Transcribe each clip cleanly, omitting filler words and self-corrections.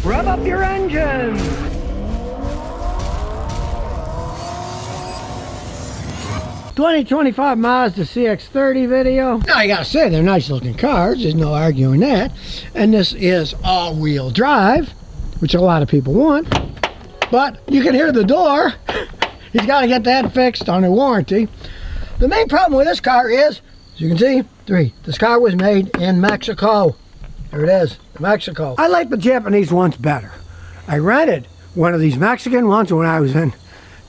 Rev up your engines! ...2025 Mazda CX-30 video. Now, you gotta say, they're nice looking cars. There's no arguing that. And this is all-wheel drive, which a lot of people want. But you can hear the door. He's got to get that fixed on a warranty. The main problem with this car is, as you can see, this car was made in Mexico. There it is, Mexico. I like the Japanese ones better. I rented one of these Mexican ones when I was in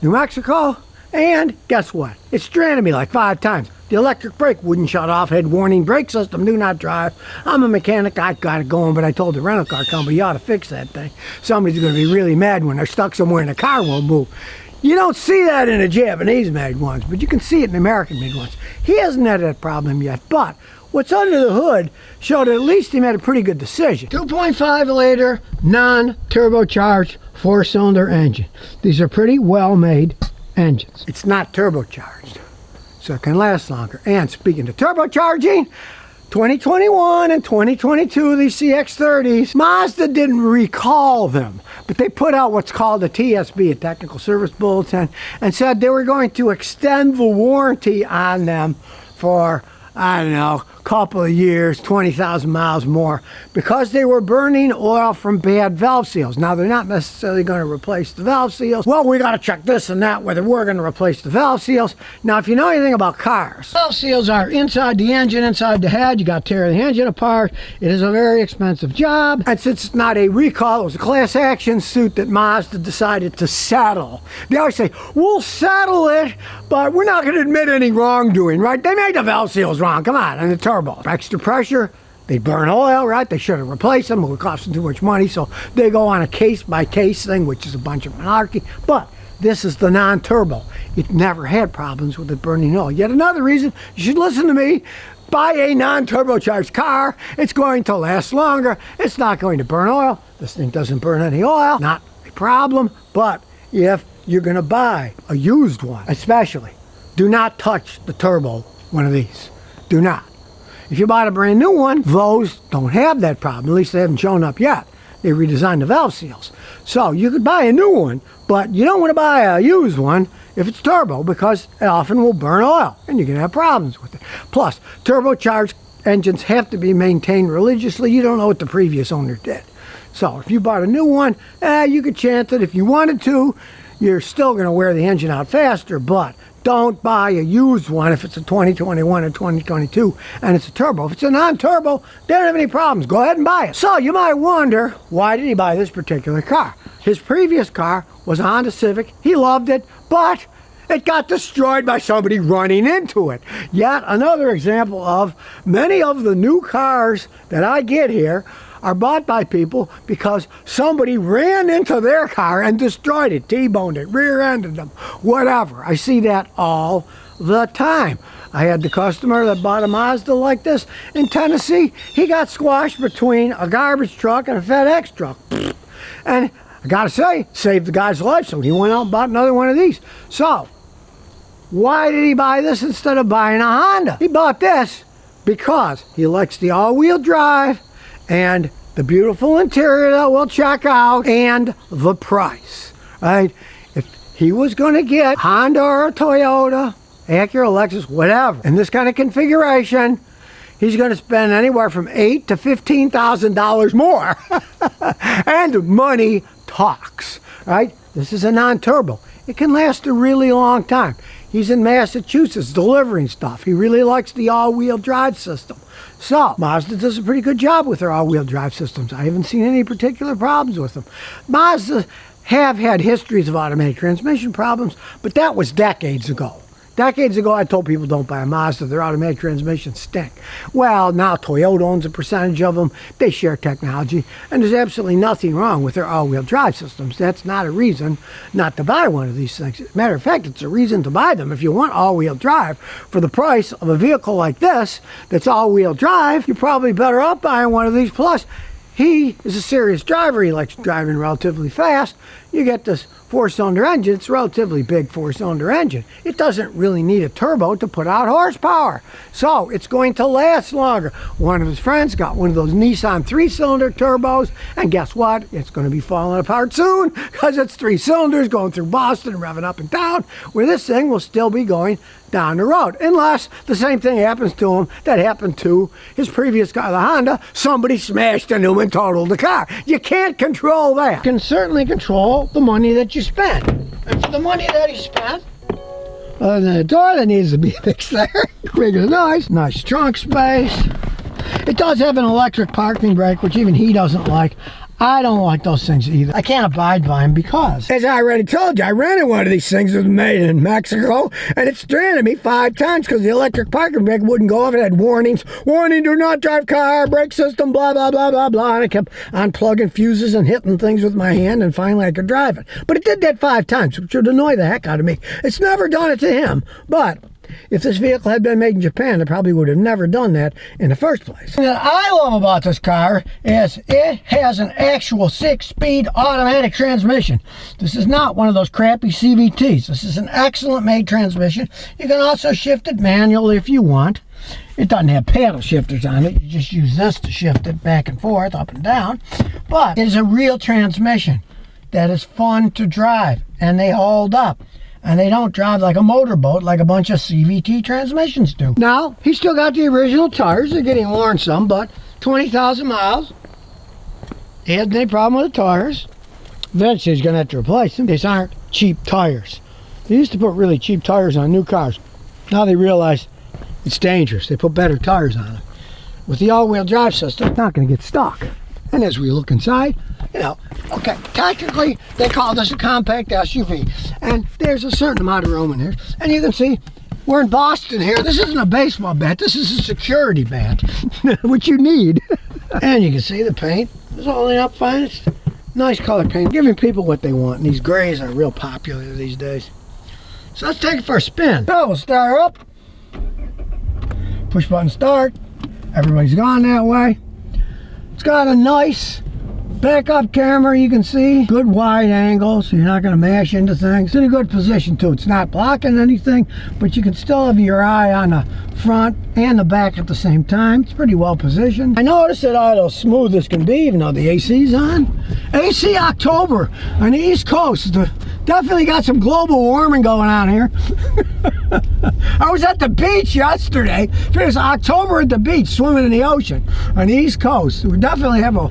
New Mexico. And guess what? It stranded me like 5 times. The electric brake wouldn't shut off, had warning, brake system, do not drive. I'm a mechanic, I got it going, but I told the rental car company, you ought to fix that thing. Somebody's gonna be really mad when they're stuck somewhere and the car won't move. You don't see that in the Japanese-made ones, but you can see it in the American-made ones. He hasn't had that problem yet, but what's under the hood showed at least he made a pretty good decision. 2.5 liter, non-turbocharged, 4-cylinder engine. These are pretty well-made engines. It's not turbocharged, so it can last longer. And speaking of turbocharging, 2021 and 2022, these CX-30s, Mazda didn't recall them, but they put out what's called a TSB, a Technical Service Bulletin, and said they were going to extend the warranty on them for, I don't know, a couple of years, 20,000 miles more, because they were burning oil from bad valve seals. Now, they're not necessarily going to replace the valve seals. Well, we got to check this and that, whether we're going to replace the valve seals. Now, if you know anything about cars, valve seals are inside the engine, inside the head. You got to tear the engine apart. It is a very expensive job. And since it's not a recall, it was a class action suit that Mazda decided to settle. They always say, we'll settle it, but we're not going to admit any wrongdoing, right? They made the valve seals wrong. Come on. And the turbo. Extra pressure, they burn oil, right? They should have replaced them. It would cost them too much money, so they go on a case-by-case thing, which is a bunch of malarkey. But this is the non-turbo. It never had problems with it burning oil. Yet another reason you should listen to me. Buy a non-turbocharged car. It's going to last longer. It's not going to burn oil. This thing doesn't burn any oil. Not a problem. But if you're going to buy a used one, especially, do not touch the turbo one of these. Do not. If you bought a brand new one, those don't have that problem. At least they haven't shown up yet. They redesigned the valve seals. So you could buy a new one, but you don't want to buy a used one if it's turbo, because it often will burn oil and you can have problems with it. Plus, turbocharged engines have to be maintained religiously. You don't know what the previous owner did. So if you bought a new one, you could chance it if you wanted to. You're still going to wear the engine out faster, but don't buy a used one if it's a 2021 or 2022 and it's a turbo. If it's a non-turbo, they don't have any problems. Go ahead and buy it. So you might wonder, why did he buy this particular car? His previous car was a Honda Civic. He loved it, but it got destroyed by somebody running into it. Yet another example of many of the new cars that I get here are bought by people because somebody ran into their car and destroyed it, T-boned it, rear-ended them, whatever. I see that all the time. I had the customer that bought a Mazda like this in Tennessee. He got squashed between a garbage truck and a FedEx truck. And I gotta say, saved the guy's life, so he went out and bought another one of these. So, why did he buy this instead of buying a Honda? He bought this because he likes the all-wheel drive and the beautiful interior that we'll check out, and the price, right? If he was going to get Honda or a Toyota, Acura, Lexus, whatever, in this kind of configuration, he's going to spend anywhere from $8,000 to $15,000 more. And money talks, right? This is a non-turbo. It can last a really long time. He's in Massachusetts delivering stuff. He really likes the all-wheel drive system. So, Mazda does a pretty good job with their all-wheel drive systems. I haven't seen any particular problems with them. Mazda have had histories of automatic transmission problems, but that was decades ago. Decades ago, I told people don't buy a Mazda. Their automatic transmissions stink. Well, now Toyota owns a percentage of them. They share technology, and there's absolutely nothing wrong with their all-wheel drive systems. That's not a reason not to buy one of these things. As a matter of fact, it's a reason to buy them. If you want all-wheel drive for the price of a vehicle like this that's all-wheel drive, you're probably better off buying one of these. Plus, he is a serious driver. He likes driving relatively fast. You get this 4-cylinder engine. It's a relatively big 4-cylinder engine. It doesn't really need a turbo to put out horsepower. So it's going to last longer. One of his friends got one of those Nissan 3-cylinder turbos, and guess what? It's going to be falling apart soon because it's 3 cylinders going through Boston, revving up and down, where this thing will still be going down the road. Unless the same thing happens to him that happened to his previous car, the Honda. Somebody smashed into him and totaled the car. You can't control that. You can certainly control the money that you spend. And for the money that he spent, other than the door that needs to be fixed there, regular nice trunk space. It does have an electric parking brake, which even he doesn't like. I don't like those things either. I can't abide by them because, as I already told you, I rented one of these things that was made in Mexico, and it stranded me 5 times because the electric parking brake wouldn't go off. It had warnings. Warning, do not drive car, brake system, blah, blah, blah, blah, blah. And I kept unplugging fuses and hitting things with my hand, and finally I could drive it. But it did that 5 times, which would annoy the heck out of me. It's never done it to him, but if this vehicle had been made in Japan, it probably would have never done that in the first place. What I love about this car is it has an actual 6-speed automatic transmission. This is not one of those crappy CVTs. This is an excellent made transmission. You can also shift it manually if you want. It doesn't have paddle shifters on it. You just use this to shift it back and forth, up and down. But it is a real transmission that is fun to drive, and they hold up. And they don't drive like a motorboat like a bunch of CVT transmissions do. Now, he's still got the original tires. They're getting worn some, but 20,000 miles. He hasn't any problem with the tires. Eventually, he's going to have to replace them. These aren't cheap tires. They used to put really cheap tires on new cars. Now they realize it's dangerous. They put better tires on them. With the all-wheel drive system, it's not going to get stuck. And as we look inside, okay, technically they call this a compact SUV, and there's a certain amount of room in here. And you can see we're in Boston here. This isn't a baseball bat, this is a security bat, which you need. And you can see the paint is holding up fine. It's nice color paint, giving people what they want. And these grays are real popular these days. So let's take it for a spin. So we'll start her up. Push button start. Everybody's gone that way. It's got a nice backup camera, you can see. Good wide angle, so you're not going to mash into things. It's in a good position too. It's not blocking anything, but you can still have your eye on the front and the back at the same time. It's pretty well positioned. I noticed that idle smooth as can be, even though the AC's on. AC October on the East Coast. Definitely got some global warming going on here. I was at the beach yesterday. It's October at the beach, swimming in the ocean on the East Coast. We definitely have a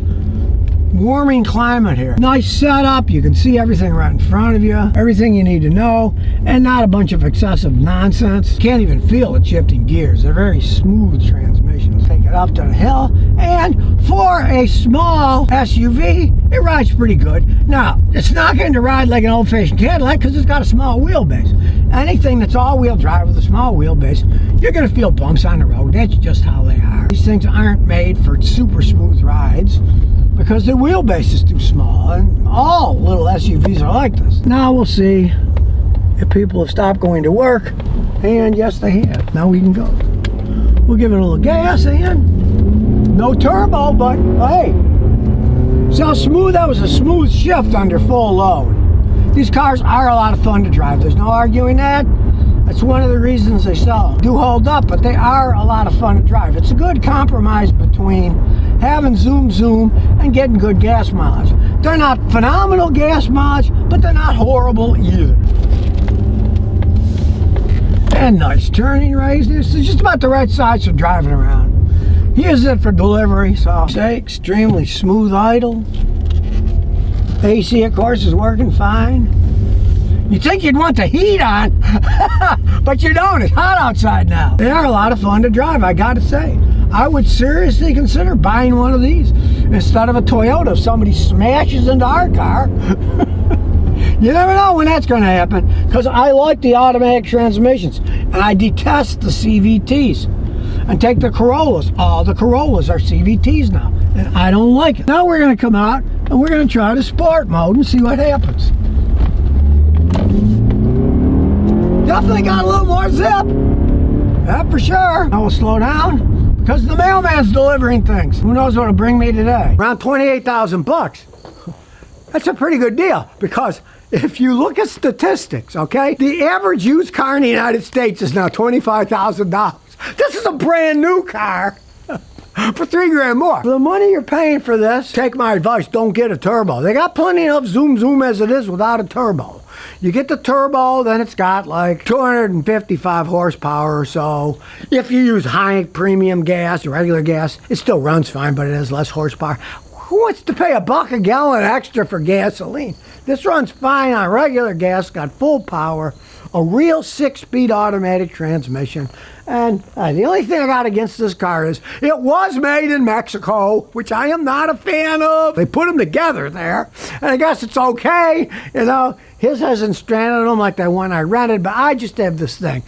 warming climate here. Nice setup. You can see everything right in front of you. Everything you need to know, and not a bunch of excessive nonsense. Can't even feel it shifting gears. They're very smooth transmissions. Take it up to the hill, and for a small SUV, it rides pretty good. Now, it's not going to ride like an old-fashioned Cadillac because it's got a small wheelbase. Anything that's all-wheel drive with a small wheelbase, you're going to feel bumps on the road. That's just how they are. These things aren't made for super smooth rides because the wheelbase is too small, and all little SUVs are like this. Now we'll see if people have stopped going to work, and yes they have. Now we can go. We'll give it a little gas, and no turbo, but hey, see how smooth that was? A smooth shift under full load. These cars are a lot of fun to drive. There's no arguing that. That's one of the reasons they sell. Do hold up, but they are a lot of fun to drive. It's a good compromise between having zoom and getting good gas mileage. They're not phenomenal gas mileage, but they're not horrible either. And nice turning radius. This is just about the right size for driving around. He uses it for delivery, so say extremely smooth idle. AC, of course, is working fine. You'd think you'd want the heat on, but you don't. It's hot outside now. They are a lot of fun to drive, I gotta say. I would seriously consider buying one of these instead of a Toyota if somebody smashes into our car. You never know when that's going to happen, because I like the automatic transmissions and I detest the CVTs. And take the Corollas. All the Corollas are CVTs now, and I don't like it. Now we're going to come out and we're going to try the sport mode and see what happens. Definitely got a little more zip. That for sure. Now we'll slow down. because the mailman's delivering things. Who knows what'll bring me today? Around 28,000 bucks. That's a pretty good deal, because if you look at statistics, okay, the average used car in the United States is now $25,000. This is a brand new car for $3 grand more. For the money you're paying for this, take my advice, don't get a turbo. They got plenty of zoom as it is without a turbo. You get the turbo, then it's got like 255 horsepower or so. If you use high premium gas or regular gas, it still runs fine, but it has less horsepower. Who wants to pay $1 a gallon extra for gasoline? This runs fine on regular gas, got full power, a real 6-speed automatic transmission. And the only thing I got against this car is it was made in Mexico, which I am not a fan of. They put them together there, and I guess it's okay. You know, his hasn't stranded them like the one I rented, but I just have this thing.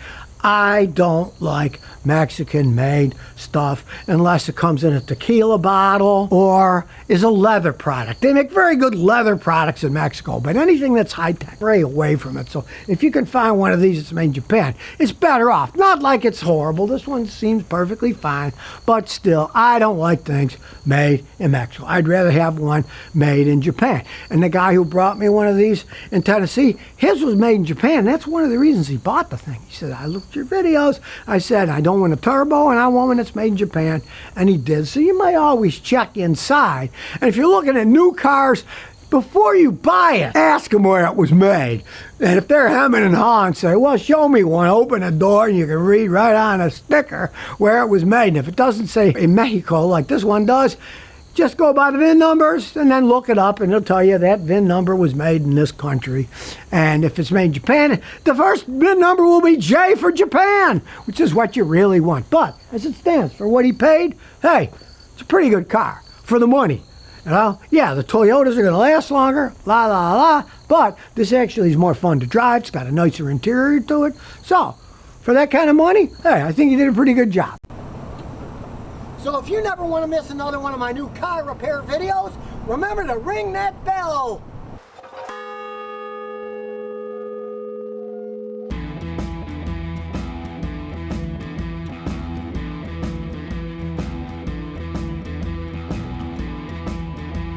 I don't like Mexican-made stuff unless it comes in a tequila bottle or is a leather product. They make very good leather products in Mexico, but anything that's high-tech, stray away from it. So if you can find one of these that's made in Japan, it's better off. Not like it's horrible. This one seems perfectly fine, but still, I don't like things made in Mexico. I'd rather have one made in Japan. And the guy who brought me one of these in Tennessee, his was made in Japan. That's one of the reasons he bought the thing. He said, I looked at your videos. I said, I don't want a turbo and I want one that's made in Japan. And he did. So you might always check inside. And if you're looking at new cars, before you buy it, ask them where it was made. And if they're hemming and hawing, say, well, show me one. Open a door and you can read right on a sticker where it was made. And if it doesn't say in Mexico like this one does, just go by the VIN numbers and then look it up, and it'll tell you that VIN number was made in this country. And if it's made in Japan, the first VIN number will be J for Japan, which is what you really want. But as it stands, for what he paid, hey, it's a pretty good car for the money. You know, yeah, the Toyotas are going to last longer, but this actually is more fun to drive. It's got a nicer interior to it. So, for that kind of money, hey, I think you did a pretty good job. So if you never want to miss another one of my new car repair videos, remember to ring that bell.